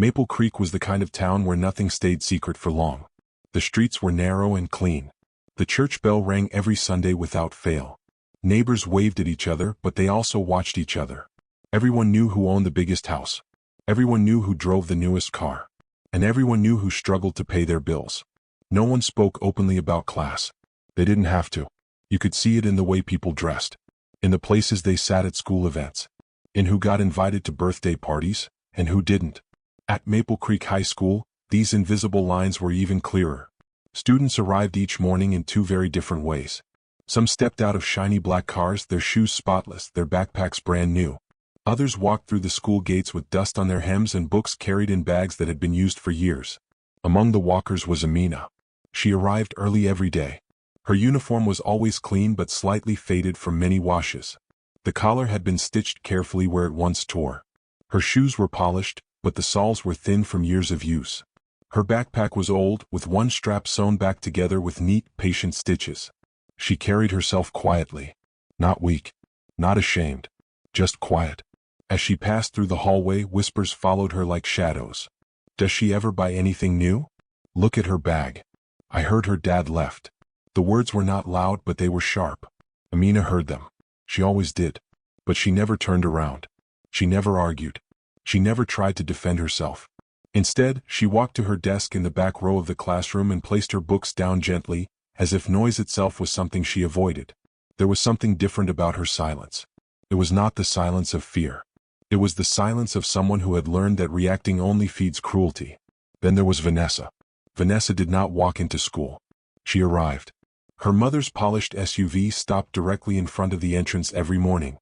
Maple Creek was the kind of town where nothing stayed secret for long. The streets were narrow and clean. The church bell rang every Sunday without fail. Neighbors waved at each other, but they also watched each other. Everyone knew who owned the biggest house. Everyone knew who drove the newest car. And everyone knew who struggled to pay their bills. No one spoke openly about class. They didn't have to. You could see it in the way people dressed, in the places they sat at school events, in who got invited to birthday parties, and who didn't. At Maple Creek High School, these invisible lines were even clearer. Students arrived each morning in two very different ways. Some stepped out of shiny black cars, their shoes spotless, their backpacks brand new. Others walked through the school gates with dust on their hems and books carried in bags that had been used for years. Among the walkers was Amina. She arrived early every day. Her uniform was always clean but slightly faded from many washes. The collar had been stitched carefully where it once tore. Her shoes were polished, but the soles were thin from years of use. Her backpack was old, with one strap sewn back together with neat, patient stitches. She carried herself quietly. Not weak. Not ashamed. Just quiet. As she passed through the hallway, whispers followed her like shadows. Does she ever buy anything new? Look at her bag. I heard her dad left. The words were not loud, but they were sharp. Amina heard them. She always did. But she never turned around. She never argued. She never tried to defend herself. Instead, she walked to her desk in the back row of the classroom and placed her books down gently, as if noise itself was something she avoided. There was something different about her silence. It was not the silence of fear. It was the silence of someone who had learned that reacting only feeds cruelty. Then there was Vanessa. Vanessa did not walk into school. She arrived. Her mother's polished SUV stopped directly in front of the entrance every morning.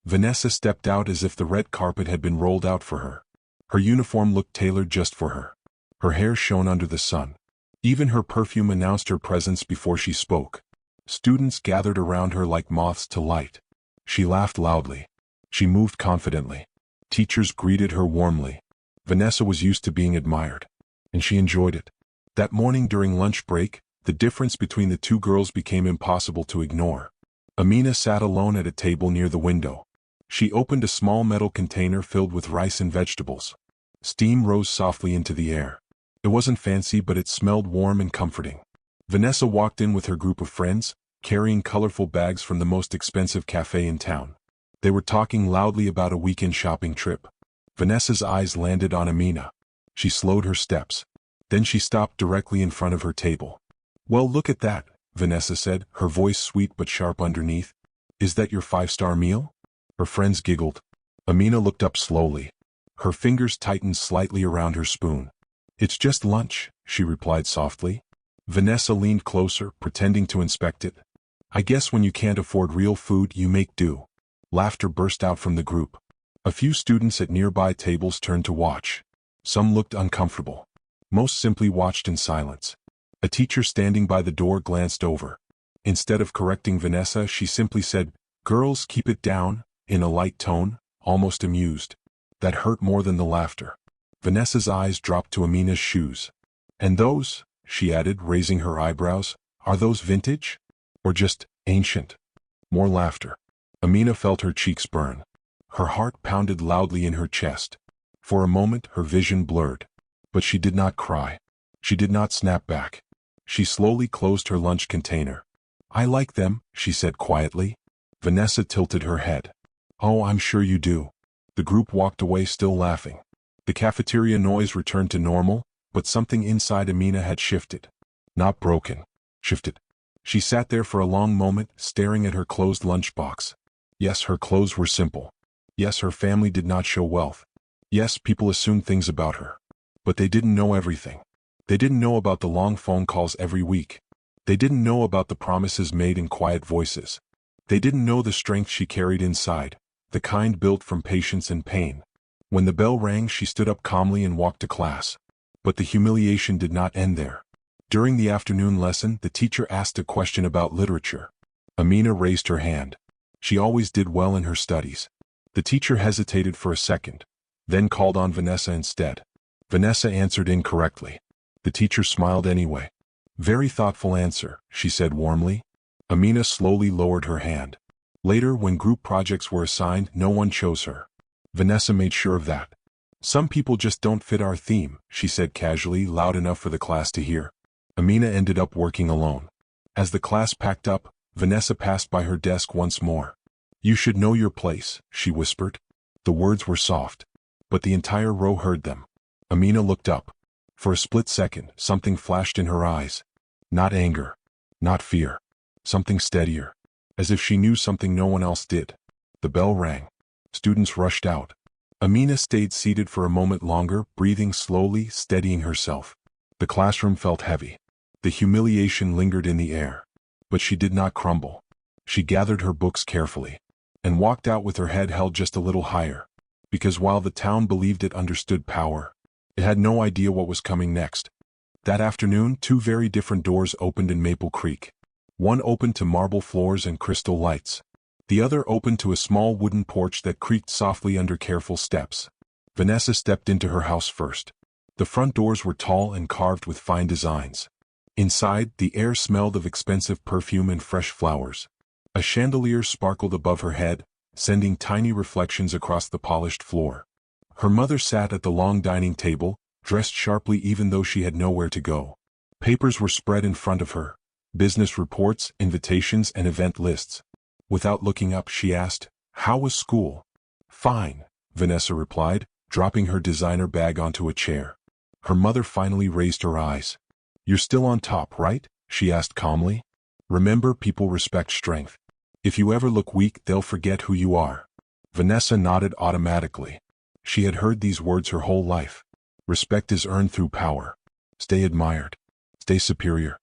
Vanessa stepped out as if the red carpet had been rolled out for her. Her uniform looked tailored just for her. Her hair shone under the sun. Even her perfume announced her presence before she spoke. Students gathered around her like moths to light. She laughed loudly. She moved confidently. Teachers greeted her warmly. Vanessa was used to being admired, and she enjoyed it. That morning during lunch break, the difference between the two girls became impossible to ignore. Amina sat alone at a table near the window. She opened a small metal container filled with rice and vegetables. Steam rose softly into the air. It wasn't fancy, but it smelled warm and comforting. Vanessa walked in with her group of friends, carrying colorful bags from the most expensive cafe in town. They were talking loudly about a weekend shopping trip. Vanessa's eyes landed on Amina. She slowed her steps. Then she stopped directly in front of her table. "Well, look at that," Vanessa said, her voice sweet but sharp underneath. "Is that your 5-star meal?" Her friends giggled. Amina looked up slowly. Her fingers tightened slightly around her spoon. "It's just lunch," she replied softly. Vanessa leaned closer, pretending to inspect it. "I guess when you can't afford real food, you make do." Laughter burst out from the group. A few students at nearby tables turned to watch. Some looked uncomfortable. Most simply watched in silence. A teacher standing by the door glanced over. Instead of correcting Vanessa, she simply said, "Girls, keep it down," in a light tone, almost amused. That hurt more than the laughter. Vanessa's eyes dropped to Amina's shoes. "And those," she added, raising her eyebrows, "are those vintage? Or just ancient?" More laughter. Amina felt her cheeks burn. Her heart pounded loudly in her chest. For a moment, her vision blurred. But she did not cry. She did not snap back. She slowly closed her lunch container. "I like them," she said quietly. Vanessa tilted her head. "Oh, I'm sure you do." The group walked away still laughing. The cafeteria noise returned to normal, but something inside Amina had shifted. Not broken. Shifted. She sat there for a long moment, staring at her closed lunchbox. Yes, her clothes were simple. Yes, her family did not show wealth. Yes, people assumed things about her. But they didn't know everything. They didn't know about the long phone calls every week. They didn't know about the promises made in quiet voices. They didn't know the strength she carried inside, the kind built from patience and pain. When the bell rang, she stood up calmly and walked to class. But the humiliation did not end there. During the afternoon lesson, the teacher asked a question about literature. Amina raised her hand. She always did well in her studies. The teacher hesitated for a second, then called on Vanessa instead. Vanessa answered incorrectly. The teacher smiled anyway. "Very thoughtful answer," she said warmly. Amina slowly lowered her hand. Later, when group projects were assigned, no one chose her. Vanessa made sure of that. Some people just don't fit our theme, she said casually, loud enough for the class to hear. Amina ended up working alone. As the class packed up, Vanessa passed by her desk once more. You should know your place, she whispered. The words were soft, but the entire row heard them. Amina looked up. For a split second, something flashed in her eyes. Not anger. Not fear. Something steadier. As if she knew something no one else did. The bell rang. Students rushed out. Amina stayed seated for a moment longer, breathing slowly, steadying herself. The classroom felt heavy. The humiliation lingered in the air. But she did not crumble. She gathered her books carefully. And walked out with her head held just a little higher. Because while the town believed it understood power, it had no idea what was coming next. That afternoon, two very different doors opened in Maple Creek. One opened to marble floors and crystal lights. The other opened to a small wooden porch that creaked softly under careful steps. Vanessa stepped into her house first. The front doors were tall and carved with fine designs. Inside, the air smelled of expensive perfume and fresh flowers. A chandelier sparkled above her head, sending tiny reflections across the polished floor. Her mother sat at the long dining table, dressed sharply even though she had nowhere to go. Papers were spread in front of her. Business reports, invitations, and event lists. Without looking up, she asked, "How was school?" "Fine," Vanessa replied, dropping her designer bag onto a chair. Her mother finally raised her eyes. "You're still on top, right?" she asked calmly. "Remember, people respect strength. If you ever look weak, they'll forget who you are." Vanessa nodded automatically. She had heard these words her whole life. Respect is earned through power. Stay admired. Stay superior.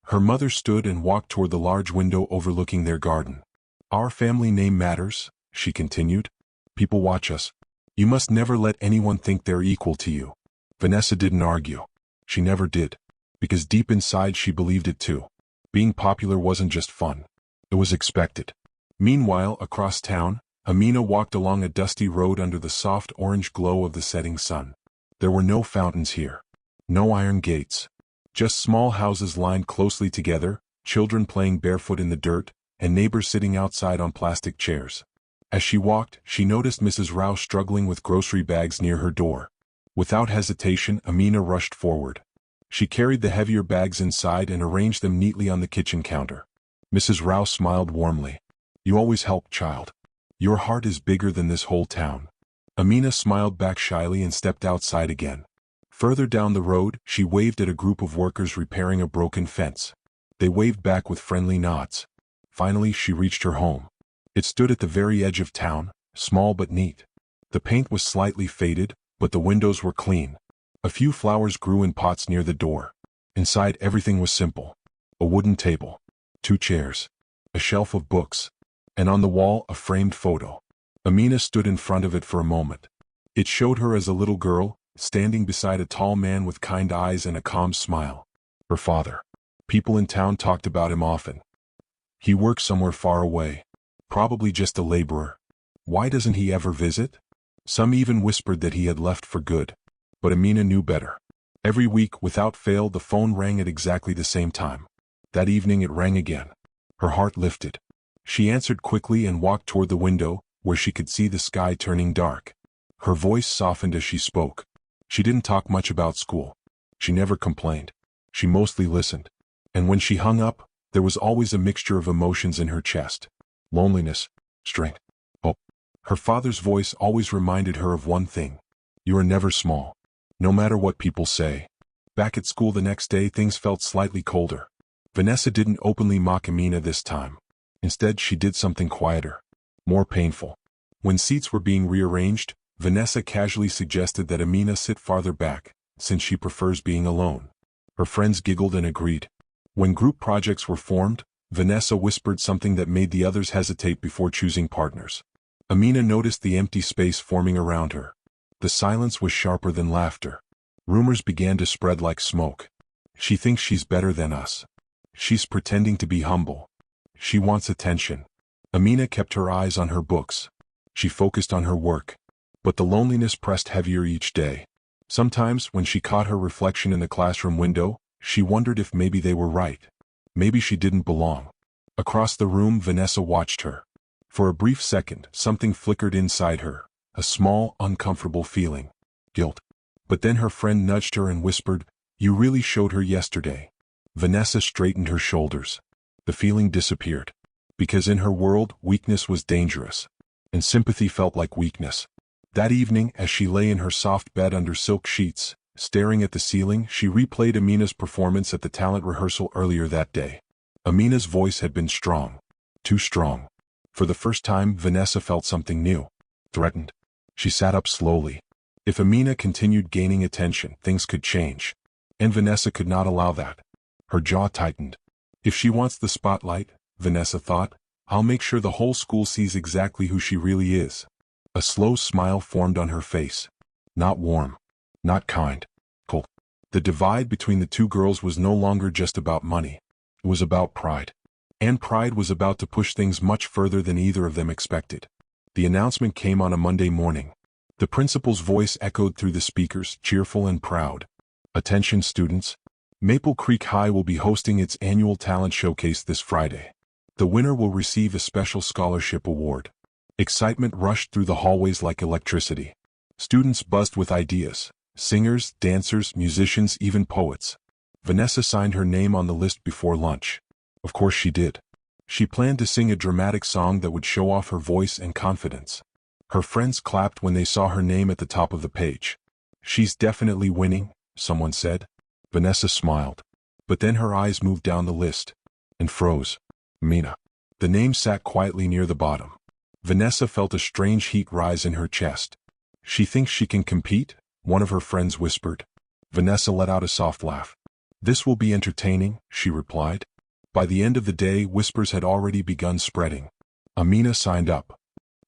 Her mother stood and walked toward the large window overlooking their garden. "Our family name matters," she continued. "People watch us. You must never let anyone think they're equal to you." Vanessa didn't argue. She never did. Because deep inside she believed it too. Being popular wasn't just fun. It was expected. Meanwhile, across town, Amina walked along a dusty road under the soft orange glow of the setting sun. There were no fountains here. No iron gates. Just small houses lined closely together, children playing barefoot in the dirt, and neighbors sitting outside on plastic chairs. As she walked, she noticed Mrs. Rao struggling with grocery bags near her door. Without hesitation, Amina rushed forward. She carried the heavier bags inside and arranged them neatly on the kitchen counter. Mrs. Rao smiled warmly. "You always help, child. Your heart is bigger than this whole town." Amina smiled back shyly and stepped outside again. Further down the road, she waved at a group of workers repairing a broken fence. They waved back with friendly nods. Finally, she reached her home. It stood at the very edge of town, small but neat. The paint was slightly faded, but the windows were clean. A few flowers grew in pots near the door. Inside, everything was simple. A wooden table. 2 chairs. A shelf of books. And on the wall, a framed photo. Amina stood in front of it for a moment. It showed her as a little girl, standing beside a tall man with kind eyes and a calm smile. Her father. People in town talked about him often. He worked somewhere far away. Probably just a laborer. Why doesn't he ever visit? Some even whispered that he had left for good. But Amina knew better. Every week, without fail, the phone rang at exactly the same time. That evening it rang again. Her heart lifted. She answered quickly and walked toward the window, where she could see the sky turning dark. Her voice softened as she spoke. She didn't talk much about school. She never complained. She mostly listened. And when she hung up, there was always a mixture of emotions in her chest. Loneliness, strength, hope. Her father's voice always reminded her of one thing. You are never small. No matter what people say. Back at school the next day, things felt slightly colder. Vanessa didn't openly mock Amina this time. Instead, she did something quieter. More painful. When seats were being rearranged, Vanessa casually suggested that Amina sit farther back, since she prefers being alone. Her friends giggled and agreed. When group projects were formed, Vanessa whispered something that made the others hesitate before choosing partners. Amina noticed the empty space forming around her. The silence was sharper than laughter. Rumors began to spread like smoke. She thinks she's better than us. She's pretending to be humble. She wants attention. Amina kept her eyes on her books. She focused on her work. But the loneliness pressed heavier each day. Sometimes, when she caught her reflection in the classroom window, she wondered if maybe they were right. Maybe she didn't belong. Across the room, Vanessa watched her. For a brief second, something flickered inside her. A small, uncomfortable feeling. guilt. But then her friend nudged her and whispered, "You really showed her yesterday." Vanessa straightened her shoulders. The feeling disappeared. Because in her world, weakness was dangerous. And sympathy felt like weakness. That evening, as she lay in her soft bed under silk sheets, staring at the ceiling, she replayed Amina's performance at the talent rehearsal earlier that day. Amina's voice had been strong. Too strong. For the first time, Vanessa felt something new. Threatened. She sat up slowly. If Amina continued gaining attention, things could change. And Vanessa could not allow that. Her jaw tightened. If she wants the spotlight, Vanessa thought, I'll make sure the whole school sees exactly who she really is. A slow smile formed on her face. Not warm. Not kind. Cold. The divide between the two girls was no longer just about money. It was about pride. And pride was about to push things much further than either of them expected. The announcement came on a Monday morning. The principal's voice echoed through the speakers, cheerful and proud. Attention students. Maple Creek High will be hosting its annual talent showcase this Friday. The winner will receive a special scholarship award. Excitement rushed through the hallways like electricity. Students buzzed with ideas. Singers, dancers, musicians, even poets. Vanessa signed her name on the list before lunch. Of course she did. She planned to sing a dramatic song that would show off her voice and confidence. Her friends clapped when they saw her name at the top of the page. She's definitely winning, someone said. Vanessa smiled. But then her eyes moved down the list. And froze. Amina. The name sat quietly near the bottom. Vanessa felt a strange heat rise in her chest. She thinks she can compete? One of her friends whispered. Vanessa let out a soft laugh. This will be entertaining, she replied. By the end of the day, whispers had already begun spreading. Amina signed up.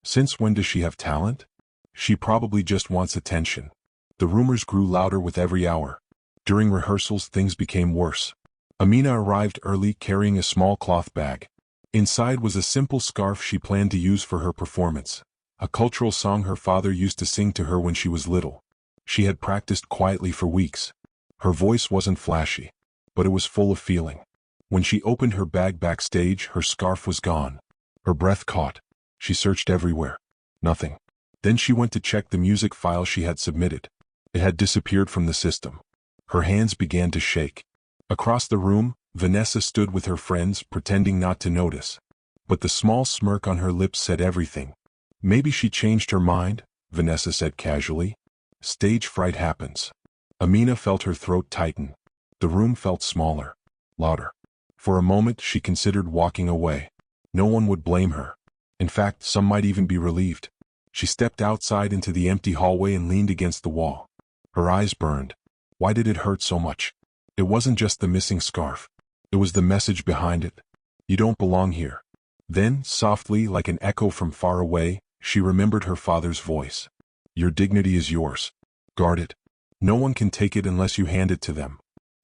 Since when does she have talent? She probably just wants attention. The rumors grew louder with every hour. During rehearsals, things became worse. Amina arrived early carrying a small cloth bag. Inside was a simple scarf she planned to use for her performance, a cultural song her father used to sing to her when she was little. She had practiced quietly for weeks. Her voice wasn't flashy, but it was full of feeling. When she opened her bag backstage, her scarf was gone. Her breath caught. She searched everywhere. Nothing. Then she went to check the music file she had submitted. It had disappeared from the system. Her hands began to shake. Across the room, Vanessa stood with her friends, pretending not to notice. But the small smirk on her lips said everything. Maybe she changed her mind, Vanessa said casually. Stage fright happens. Amina felt her throat tighten. The room felt smaller. Louder. For a moment, she considered walking away. No one would blame her. In fact, some might even be relieved. She stepped outside into the empty hallway and leaned against the wall. Her eyes burned. Why did it hurt so much? It wasn't just the missing scarf. It was the message behind it. You don't belong here. Then, softly, like an echo from far away, she remembered her father's voice. Your dignity is yours. Guard it. No one can take it unless you hand it to them.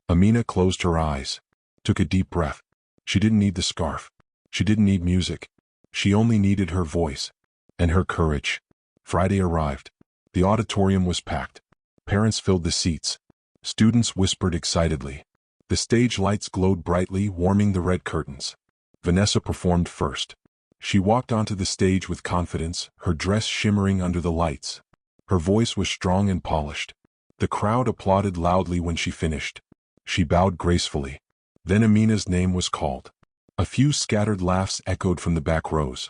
Amina closed her eyes. Took a deep breath. She didn't need the scarf. She didn't need music. She only needed her voice. And her courage. Friday arrived. The auditorium was packed. Parents filled the seats. Students whispered excitedly. The stage lights glowed brightly, warming the red curtains. Vanessa performed first. She walked onto the stage with confidence, her dress shimmering under the lights. Her voice was strong and polished. The crowd applauded loudly when she finished. She bowed gracefully. Then Amina's name was called. A few scattered laughs echoed from the back rows.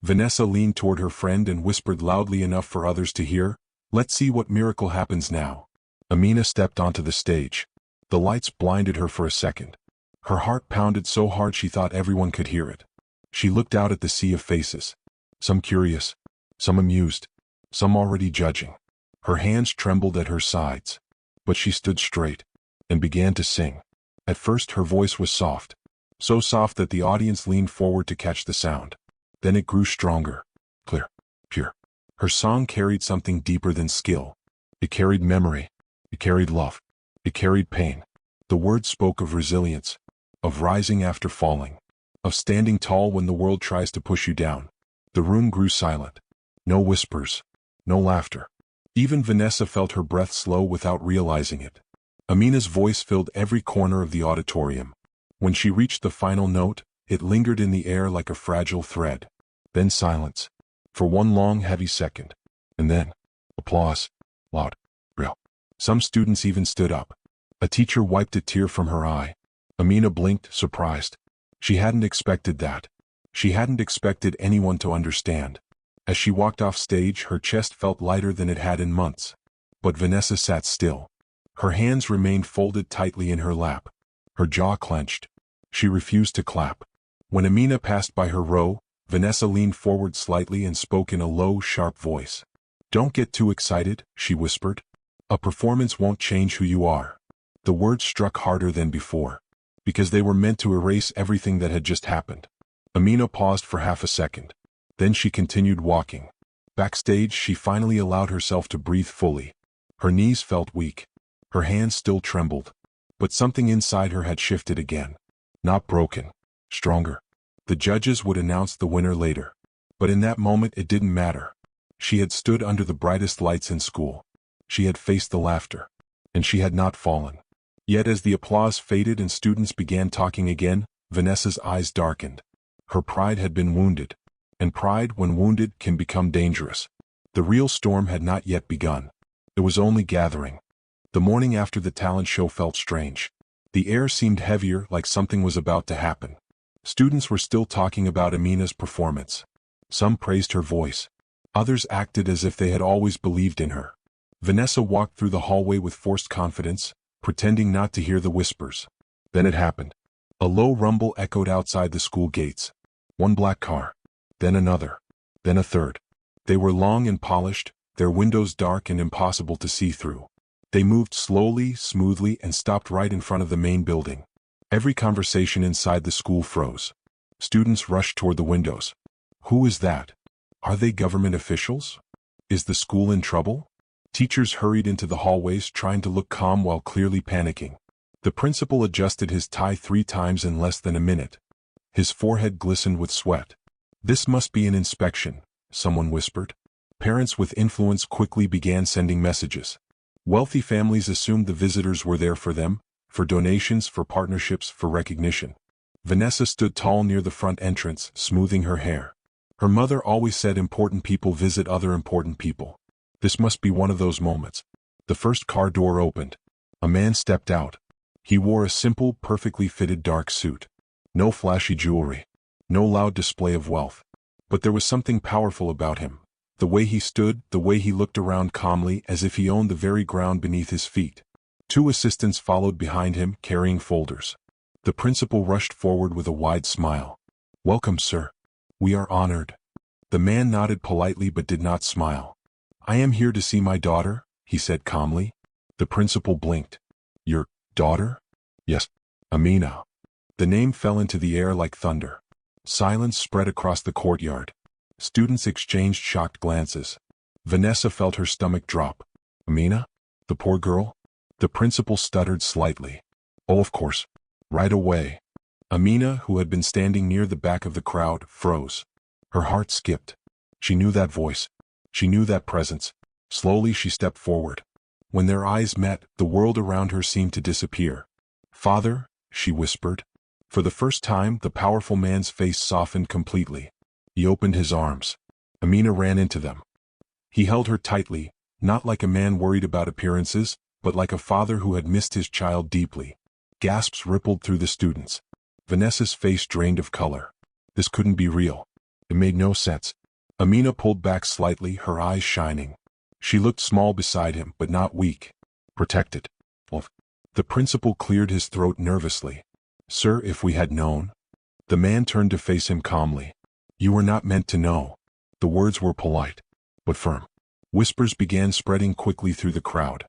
Vanessa leaned toward her friend and whispered loudly enough for others to hear, "Let's see what miracle happens now." Amina stepped onto the stage. The lights blinded her for a second. Her heart pounded so hard she thought everyone could hear it. She looked out at the sea of faces. Some curious, some amused, some already judging. Her hands trembled at her sides. But she stood straight and began to sing. At first her voice was soft. So soft that the audience leaned forward to catch the sound. Then it grew stronger, clear, pure. Her song carried something deeper than skill. It carried memory. It carried love. It carried pain. The words spoke of resilience, of rising after falling, of standing tall when the world tries to push you down. The room grew silent. No whispers. No laughter. Even Vanessa felt her breath slow without realizing it. Amina's voice filled every corner of the auditorium. When she reached the final note, it lingered in the air like a fragile thread. Then silence. For one long, heavy second. And then applause. Loud. Some students even stood up. A teacher wiped a tear from her eye. Amina blinked, surprised. She hadn't expected that. She hadn't expected anyone to understand. As she walked off stage, her chest felt lighter than it had in months. But Vanessa sat still. Her hands remained folded tightly in her lap. Her jaw clenched. She refused to clap. When Amina passed by her row, Vanessa leaned forward slightly and spoke in a low, sharp voice. "Don't get too excited," she whispered. "A performance won't change who you are." The words struck harder than before, because they were meant to erase everything that had just happened. Amina paused for half a second. Then she continued walking. Backstage, she finally allowed herself to breathe fully. Her knees felt weak. Her hands still trembled. But something inside her had shifted again. Not broken. Stronger. The judges would announce the winner later. But in that moment it didn't matter. She had stood under the brightest lights in school. She had faced the laughter. And she had not fallen. Yet as the applause faded and students began talking again, Vanessa's eyes darkened. Her pride had been wounded. And pride, when wounded, can become dangerous. The real storm had not yet begun. It was only gathering. The morning after the talent show felt strange. The air seemed heavier, like something was about to happen. Students were still talking about Amina's performance. Some praised her voice. Others acted as if they had always believed in her. Vanessa walked through the hallway with forced confidence, pretending not to hear the whispers. Then it happened. A low rumble echoed outside the school gates. One black car. Then another. Then a third. They were long and polished, their windows dark and impossible to see through. They moved slowly, smoothly, and stopped right in front of the main building. Every conversation inside the school froze. Students rushed toward the windows. Who is that? Are they government officials? Is the school in trouble? Teachers hurried into the hallways, trying to look calm while clearly panicking. The principal adjusted his tie 3 times in less than a minute. His forehead glistened with sweat. "This must be an inspection," someone whispered. Parents with influence quickly began sending messages. Wealthy families assumed the visitors were there for them, for donations, for partnerships, for recognition. Vanessa stood tall near the front entrance, smoothing her hair. Her mother always said important people visit other important people. This must be one of those moments. The first car door opened. A man stepped out. He wore a simple, perfectly fitted dark suit. No flashy jewelry. No loud display of wealth. But there was something powerful about him. The way he stood, the way he looked around calmly, as if he owned the very ground beneath his feet. 2 assistants followed behind him, carrying folders. The principal rushed forward with a wide smile. "Welcome, sir. We are honored." The man nodded politely but did not smile. "I am here to see my daughter," he said calmly. The principal blinked. "Your daughter?" "Yes, Amina." The name fell into the air like thunder. Silence spread across the courtyard. Students exchanged shocked glances. Vanessa felt her stomach drop. "Amina? The poor girl?" The principal stuttered slightly. "Oh, of course. Right away." Amina, who had been standing near the back of the crowd, froze. Her heart skipped. She knew that voice. She knew that presence. Slowly she stepped forward. When their eyes met, the world around her seemed to disappear. "Father," she whispered. For the first time, the powerful man's face softened completely. He opened his arms. Amina ran into them. He held her tightly, not like a man worried about appearances, but like a father who had missed his child deeply. Gasps rippled through the students. Vanessa's face drained of color. This couldn't be real. It made no sense. Amina pulled back slightly, her eyes shining. She looked small beside him, but not weak. Protected. The principal cleared his throat nervously. "Sir, if we had known." The man turned to face him calmly. "You were not meant to know." The words were polite, but firm. Whispers began spreading quickly through the crowd.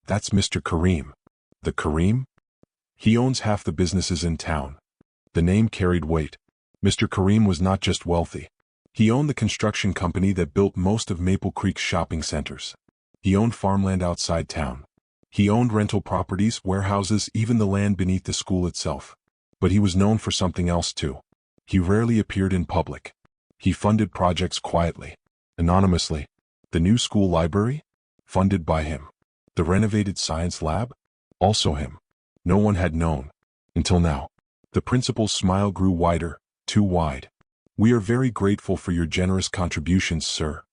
"That's Mr. Karim." "The Karim?" "He owns half the businesses in town." The name carried weight. Mr. Karim was not just wealthy. He owned the construction company that built most of Maple Creek's shopping centers. He owned farmland outside town. He owned rental properties, warehouses, even the land beneath the school itself. But he was known for something else too. He rarely appeared in public. He funded projects quietly, anonymously. The new school library? Funded by him. The renovated science lab? Also him. No one had known. Until now. The principal's smile grew wider, too wide. "We are very grateful for your generous contributions, sir."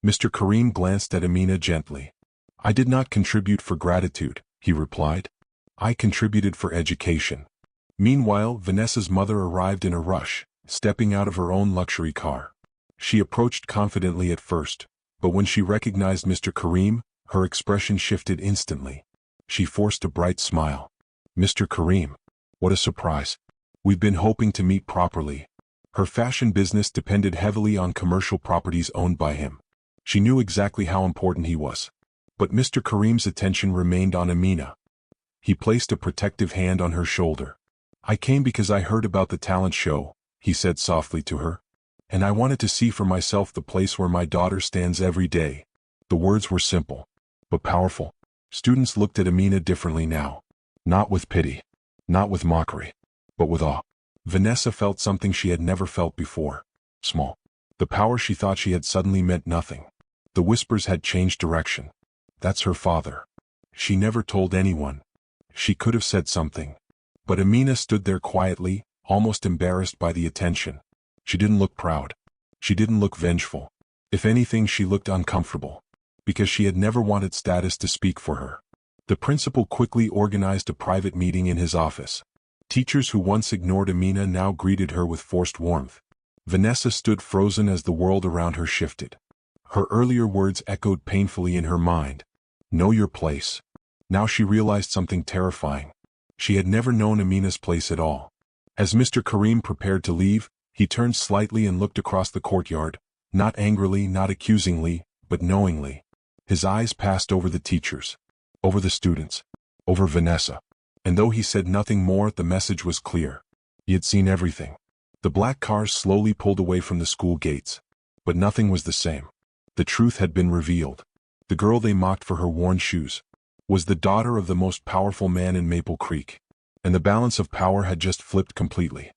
Mr. Karim glanced at Amina gently. I did not contribute for gratitude, he replied. I contributed for education. Meanwhile, Vanessa's mother arrived in a rush, stepping out of her own luxury car. She approached confidently at first, but when she recognized Mr. Karim, her expression shifted instantly. She forced a bright smile. Mr. Karim. What a surprise. We've been hoping to meet properly. Her fashion business depended heavily on commercial properties owned by him. She knew exactly how important he was. But Mr. Karim's attention remained on Amina. He placed a protective hand on her shoulder. I came because I heard about the talent show, he said softly to her. And I wanted to see for myself the place where my daughter stands every day. The words were simple, but powerful. Students looked at Amina differently now. Not with pity. Not with mockery. But with awe. Vanessa felt something she had never felt before. Small. The power she thought she had suddenly meant nothing. The whispers had changed direction. That's her father. She never told anyone. She could have said something. But Amina stood there quietly, almost embarrassed by the attention. She didn't look proud. She didn't look vengeful. If anything, she looked uncomfortable. Because she had never wanted status to speak for her. The principal quickly organized a private meeting in his office. Teachers who once ignored Amina now greeted her with forced warmth. Vanessa stood frozen as the world around her shifted. Her earlier words echoed painfully in her mind. Know your place. Now she realized something terrifying. She had never known Amina's place at all. As Mr. Karim prepared to leave, he turned slightly and looked across the courtyard, not angrily, not accusingly, but knowingly. His eyes passed over the teachers, over the students, over Vanessa. And though he said nothing more, the message was clear. He had seen everything. The black cars slowly pulled away from the school gates. But nothing was the same. The truth had been revealed. The girl they mocked for her worn shoes was the daughter of the most powerful man in Maple Creek. And the balance of power had just flipped completely.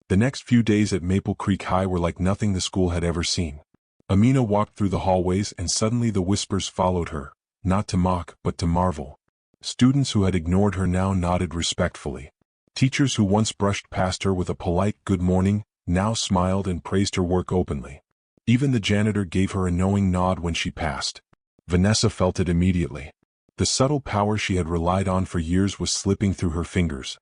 The next few days at Maple Creek High were like nothing the school had ever seen. Amina walked through the hallways and suddenly the whispers followed her, not to mock but to marvel. Students who had ignored her now nodded respectfully. Teachers who once brushed past her with a polite good morning now smiled and praised her work openly. Even the janitor gave her a knowing nod when she passed. Vanessa felt it immediately. The subtle power she had relied on for years was slipping through her fingers.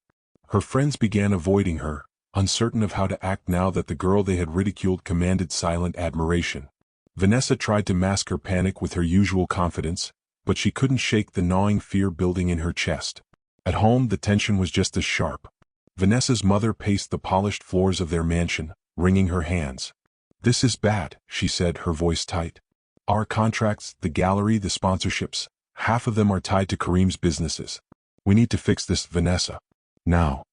Her friends began avoiding her, uncertain of how to act now that the girl they had ridiculed commanded silent admiration. Vanessa tried to mask her panic with her usual confidence, but she couldn't shake the gnawing fear building in her chest. At home, the tension was just as sharp. Vanessa's mother paced the polished floors of their mansion, wringing her hands. This is bad, she said, her voice tight. Our contracts, the gallery, the sponsorships, half of them are tied to Karim's businesses. We need to fix this, Vanessa. Now.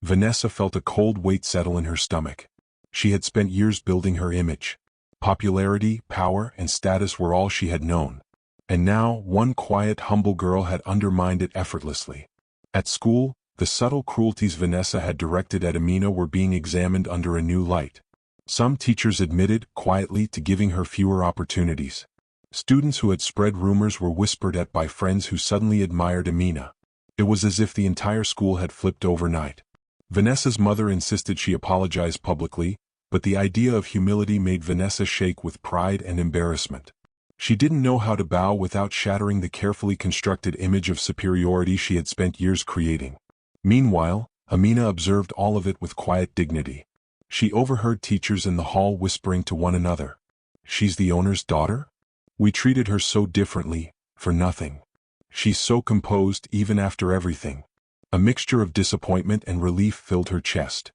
Vanessa felt a cold weight settle in her stomach. She had spent years building her image. Popularity, power, and status were all she had known. And now, one quiet, humble girl had undermined it effortlessly. At school, the subtle cruelties Vanessa had directed at Amina were being examined under a new light. Some teachers admitted, quietly, to giving her fewer opportunities. Students who had spread rumors were whispered at by friends who suddenly admired Amina. It was as if the entire school had flipped overnight. Vanessa's mother insisted she apologize publicly, but the idea of humility made Vanessa shake with pride and embarrassment. She didn't know how to bow without shattering the carefully constructed image of superiority she had spent years creating. Meanwhile, Amina observed all of it with quiet dignity. She overheard teachers in the hall whispering to one another. She's the owner's daughter? We treated her so differently, for nothing. She's so composed even after everything. A mixture of disappointment and relief filled her chest.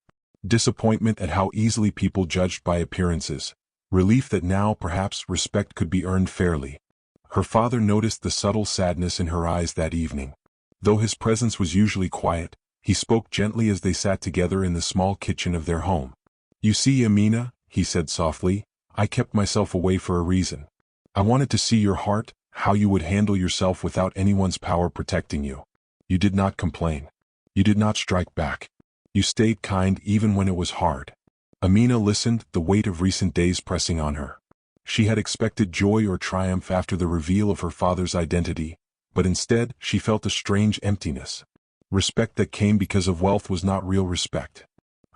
Disappointment at how easily people judged by appearances. Relief that now, perhaps, respect could be earned fairly. Her father noticed the subtle sadness in her eyes that evening. Though his presence was usually quiet, he spoke gently as they sat together in the small kitchen of their home. You see, Amina, he said softly, I kept myself away for a reason. I wanted to see your heart, how you would handle yourself without anyone's power protecting you. You did not complain. You did not strike back. You stayed kind even when it was hard. Amina listened, the weight of recent days pressing on her. She had expected joy or triumph after the reveal of her father's identity, but instead she felt a strange emptiness. Respect that came because of wealth was not real respect.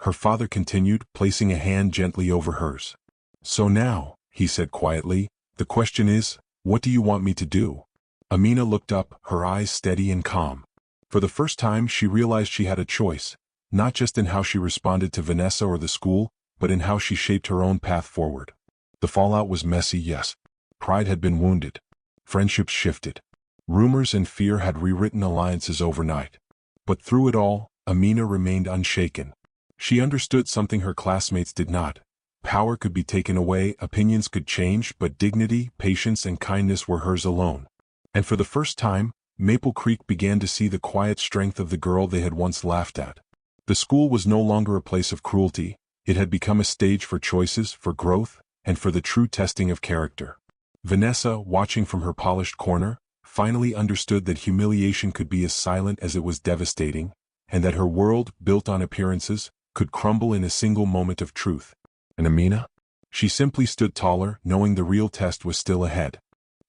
Her father continued, placing a hand gently over hers. So now, he said quietly, the question is, what do you want me to do? Amina looked up, her eyes steady and calm. For the first time she realized she had a choice, not just in how she responded to Vanessa or the school, but in how she shaped her own path forward. The fallout was messy, yes. Pride had been wounded. Friendships shifted. Rumors and fear had rewritten alliances overnight. But through it all, Amina remained unshaken. She understood something her classmates did not. Power could be taken away, opinions could change, but dignity, patience, and kindness were hers alone. And for the first time, Maple Creek began to see the quiet strength of the girl they had once laughed at. The school was no longer a place of cruelty. It had become a stage for choices, for growth, and for the true testing of character. Vanessa, watching from her polished corner, finally understood that humiliation could be as silent as it was devastating, and that her world, built on appearances, could crumble in a single moment of truth. And Amina? She simply stood taller, knowing the real test was still ahead.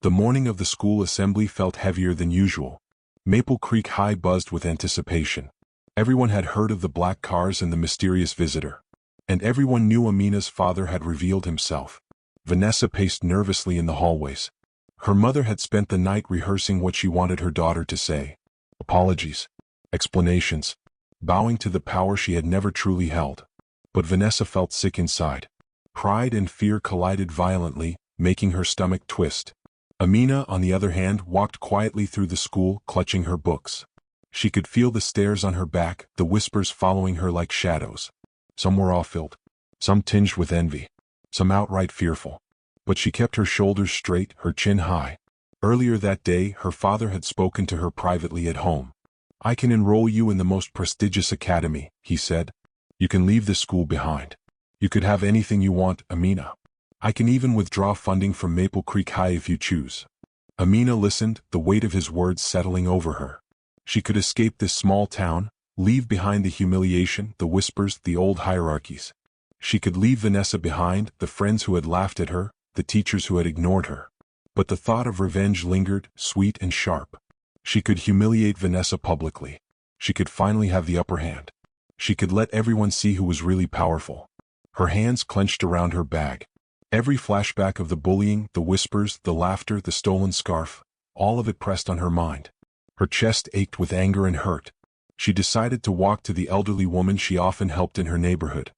The morning of the school assembly felt heavier than usual. Maple Creek High buzzed with anticipation. Everyone had heard of the black cars and the mysterious visitor. And everyone knew Amina's father had revealed himself. Vanessa paced nervously in the hallways. Her mother had spent the night rehearsing what she wanted her daughter to say. Apologies. Explanations. Bowing to the power she had never truly held. But Vanessa felt sick inside. Pride and fear collided violently, making her stomach twist. Amina, on the other hand, walked quietly through the school, clutching her books. She could feel the stares on her back, the whispers following her like shadows. Some were awe-filled, some tinged with envy, some outright fearful. But she kept her shoulders straight, her chin high. Earlier that day, her father had spoken to her privately at home. "I can enroll you in the most prestigious academy," he said. "You can leave this school behind. You could have anything you want, Amina. I can even withdraw funding from Maple Creek High if you choose." Amina listened, the weight of his words settling over her. She could escape this small town, leave behind the humiliation, the whispers, the old hierarchies. She could leave Vanessa behind, the friends who had laughed at her, the teachers who had ignored her. But the thought of revenge lingered, sweet and sharp. She could humiliate Vanessa publicly. She could finally have the upper hand. She could let everyone see who was really powerful. Her hands clenched around her bag. Every flashback of the bullying, the whispers, the laughter, the stolen scarf, all of it pressed on her mind. Her chest ached with anger and hurt. She decided to walk to the elderly woman she often helped in her neighborhood.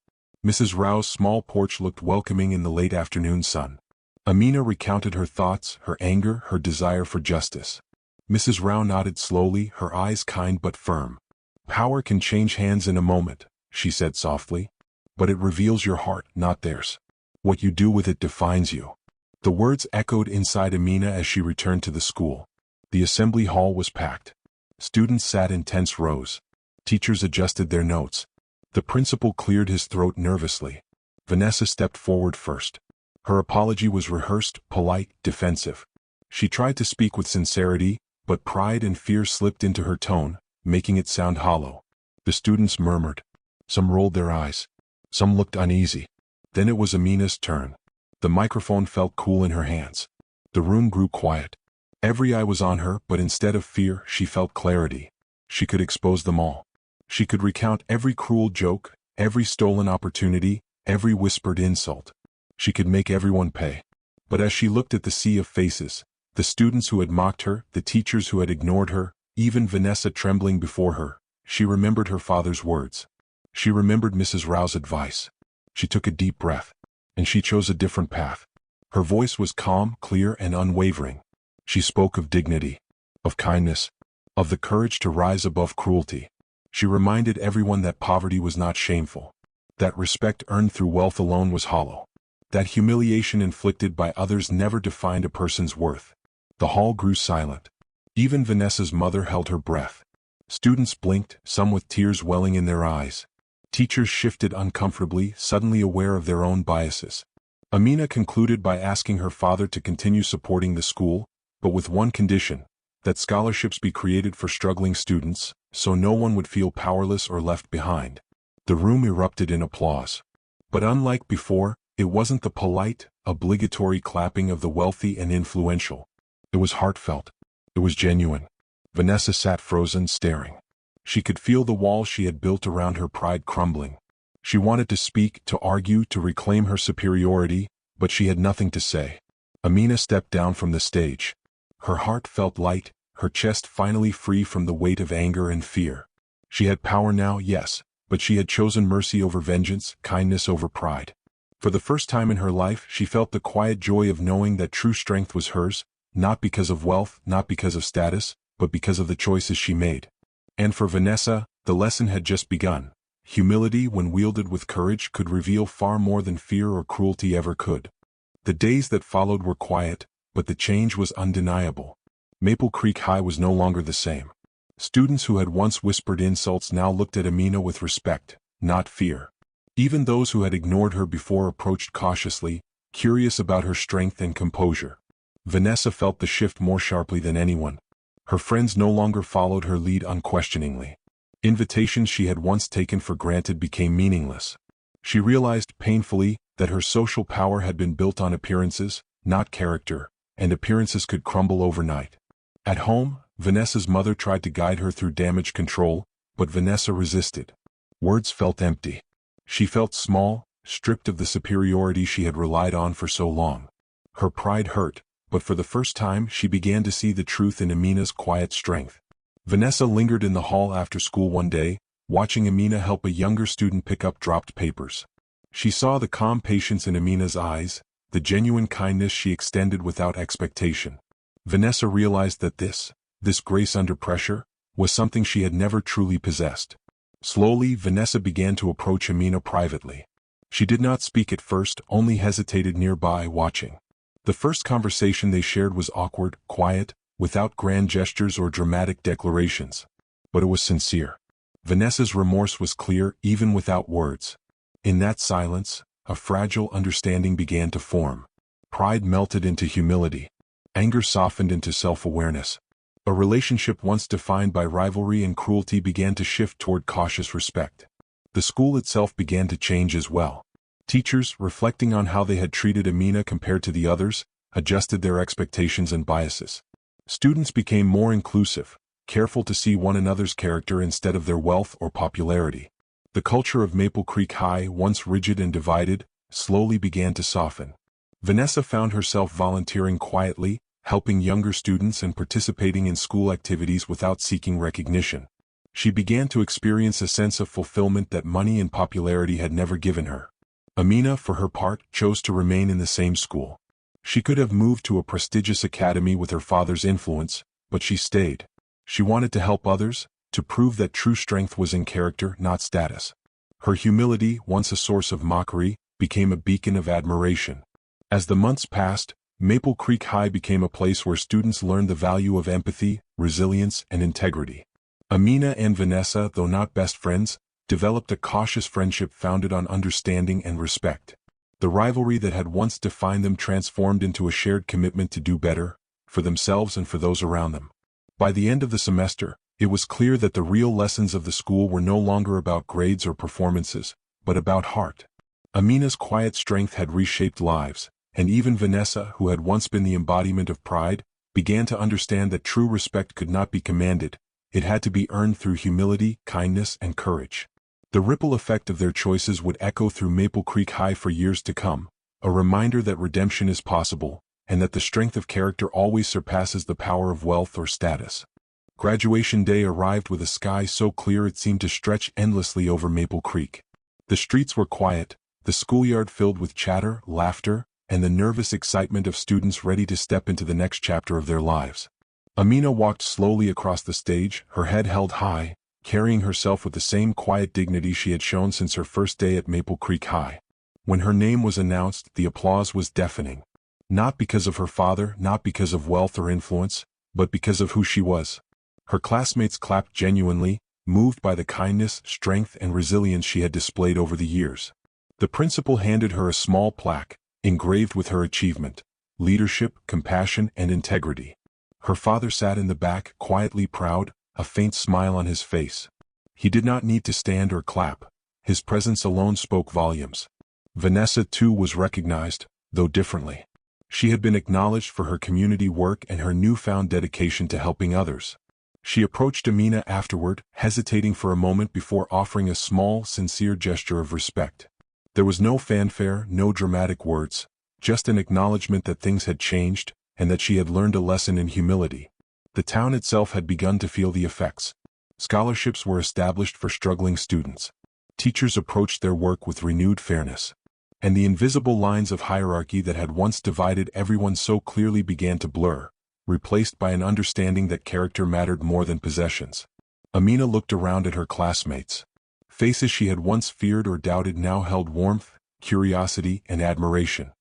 Mrs. Rao's small porch looked welcoming in the late afternoon sun. Amina recounted her thoughts, her anger, her desire for justice. Mrs. Rao nodded slowly, her eyes kind but firm. "Power can change hands in a moment," she said softly. "But it reveals your heart, not theirs. What you do with it defines you." The words echoed inside Amina as she returned to the school. The assembly hall was packed. Students sat in tense rows. Teachers adjusted their notes. The principal cleared his throat nervously. Vanessa stepped forward first. Her apology was rehearsed, polite, defensive. She tried to speak with sincerity, but pride and fear slipped into her tone, making it sound hollow. The students murmured. Some rolled their eyes. Some looked uneasy. Then it was Amina's turn. The microphone felt cool in her hands. The room grew quiet. Every eye was on her, but instead of fear, she felt clarity. She could expose them all. She could recount every cruel joke, every stolen opportunity, every whispered insult. She could make everyone pay. But as she looked at the sea of faces, the students who had mocked her, the teachers who had ignored her, even Vanessa trembling before her, she remembered her father's words. She remembered Mrs. Rao's advice. She took a deep breath. And she chose a different path. Her voice was calm, clear, and unwavering. She spoke of dignity, of kindness, of the courage to rise above cruelty. She reminded everyone that poverty was not shameful, that respect earned through wealth alone was hollow, that humiliation inflicted by others never defined a person's worth. The hall grew silent. Even Vanessa's mother held her breath. Students blinked, some with tears welling in their eyes. Teachers shifted uncomfortably, suddenly aware of their own biases. Amina concluded by asking her father to continue supporting the school, but with one condition, that scholarships be created for struggling students, so no one would feel powerless or left behind. The room erupted in applause. But unlike before, it wasn't the polite, obligatory clapping of the wealthy and influential. It was heartfelt. It was genuine. Vanessa sat frozen, staring. She could feel the wall she had built around her pride crumbling. She wanted to speak, to argue, to reclaim her superiority, but she had nothing to say. Amina stepped down from the stage. Her heart felt light, her chest finally free from the weight of anger and fear. She had power now, yes, but she had chosen mercy over vengeance, kindness over pride. For the first time in her life she felt the quiet joy of knowing that true strength was hers, not because of wealth, not because of status, but because of the choices she made. And for Vanessa, the lesson had just begun. Humility, when wielded with courage, could reveal far more than fear or cruelty ever could. The days that followed were quiet, but the change was undeniable. Maple Creek High was no longer the same. Students who had once whispered insults now looked at Amina with respect, not fear. Even those who had ignored her before approached cautiously, curious about her strength and composure. Vanessa felt the shift more sharply than anyone. Her friends no longer followed her lead unquestioningly. Invitations she had once taken for granted became meaningless. She realized painfully that her social power had been built on appearances, not character, and appearances could crumble overnight. At home, Vanessa's mother tried to guide her through damage control, but Vanessa resisted. Words felt empty. She felt small, stripped of the superiority she had relied on for so long. Her pride hurt, but for the first time she began to see the truth in Amina's quiet strength. Vanessa lingered in the hall after school one day, watching Amina help a younger student pick up dropped papers. She saw the calm patience in Amina's eyes, the genuine kindness she extended without expectation. Vanessa realized that this grace under pressure, was something she had never truly possessed. Slowly, Vanessa began to approach Amina privately. She did not speak at first, only hesitated nearby, watching. The first conversation they shared was awkward, quiet, without grand gestures or dramatic declarations. But it was sincere. Vanessa's remorse was clear, even without words. In that silence, a fragile understanding began to form. Pride melted into humility. Anger softened into self-awareness. A relationship once defined by rivalry and cruelty began to shift toward cautious respect. The school itself began to change as well. Teachers, reflecting on how they had treated Amina compared to the others, adjusted their expectations and biases. Students became more inclusive, careful to see one another's character instead of their wealth or popularity. The culture of Maple Creek High, once rigid and divided, slowly began to soften. Vanessa found herself volunteering quietly, helping younger students and participating in school activities without seeking recognition. She began to experience a sense of fulfillment that money and popularity had never given her. Amina, for her part, chose to remain in the same school. She could have moved to a prestigious academy with her father's influence, but she stayed. She wanted to help others, to prove that true strength was in character, not status. Her humility, once a source of mockery, became a beacon of admiration. As the months passed, Maple Creek High became a place where students learned the value of empathy, resilience, and integrity. Amina and Vanessa, though not best friends, developed a cautious friendship founded on understanding and respect. The rivalry that had once defined them transformed into a shared commitment to do better, for themselves and for those around them. By the end of the semester, it was clear that the real lessons of the school were no longer about grades or performances, but about heart. Amina's quiet strength had reshaped lives, and even Vanessa, who had once been the embodiment of pride, began to understand that true respect could not be commanded. It had to be earned through humility, kindness, and courage. The ripple effect of their choices would echo through Maple Creek High for years to come, a reminder that redemption is possible, and that the strength of character always surpasses the power of wealth or status. Graduation day arrived with a sky so clear it seemed to stretch endlessly over Maple Creek. The streets were quiet, the schoolyard filled with chatter, laughter, and the nervous excitement of students ready to step into the next chapter of their lives. Amina walked slowly across the stage, her head held high, carrying herself with the same quiet dignity she had shown since her first day at Maple Creek High. When her name was announced, the applause was deafening. Not because of her father, not because of wealth or influence, but because of who she was. Her classmates clapped genuinely, moved by the kindness, strength, and resilience she had displayed over the years. The principal handed her a small plaque, engraved with her achievement, leadership, compassion, and integrity. Her father sat in the back, quietly proud, a faint smile on his face. He did not need to stand or clap. His presence alone spoke volumes. Vanessa, too, was recognized, though differently. She had been acknowledged for her community work and her newfound dedication to helping others. She approached Amina afterward, hesitating for a moment before offering a small, sincere gesture of respect. There was no fanfare, no dramatic words, just an acknowledgement that things had changed, and that she had learned a lesson in humility. The town itself had begun to feel the effects. Scholarships were established for struggling students. Teachers approached their work with renewed fairness. And the invisible lines of hierarchy that had once divided everyone so clearly began to blur, replaced by an understanding that character mattered more than possessions. Amina looked around at her classmates. Faces she had once feared or doubted now held warmth, curiosity, and admiration.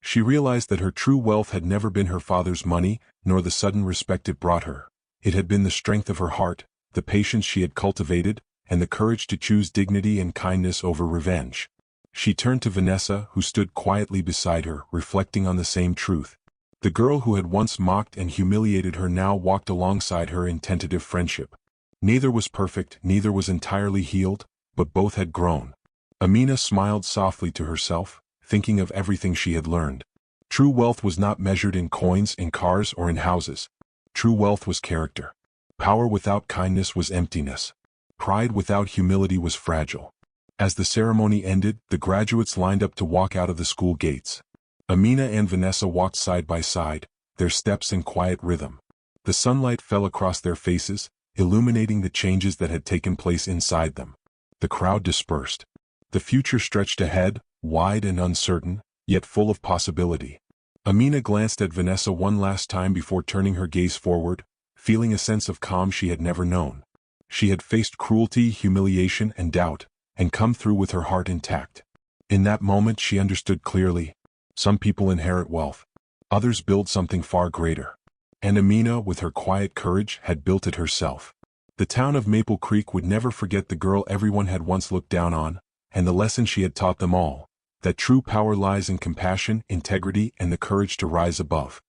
She realized that her true wealth had never been her father's money, nor the sudden respect it brought her. It had been the strength of her heart, the patience she had cultivated, and the courage to choose dignity and kindness over revenge. She turned to Vanessa, who stood quietly beside her, reflecting on the same truth. The girl who had once mocked and humiliated her now walked alongside her in tentative friendship. Neither was perfect, neither was entirely healed, but both had grown. Amina smiled softly to herself, thinking of everything she had learned. True wealth was not measured in coins, in cars, or in houses. True wealth was character. Power without kindness was emptiness. Pride without humility was fragile. As the ceremony ended, the graduates lined up to walk out of the school gates. Amina and Vanessa walked side by side, their steps in quiet rhythm. The sunlight fell across their faces, illuminating the changes that had taken place inside them. The crowd dispersed. The future stretched ahead, wide and uncertain, yet full of possibility. Amina glanced at Vanessa one last time before turning her gaze forward, feeling a sense of calm she had never known. She had faced cruelty, humiliation, and doubt, and come through with her heart intact. In that moment she understood clearly. Some people inherit wealth. Others build something far greater. And Amina, with her quiet courage, had built it herself. The town of Maple Creek would never forget the girl everyone had once looked down on, and the lesson she had taught them all, that true power lies in compassion, integrity, and the courage to rise above.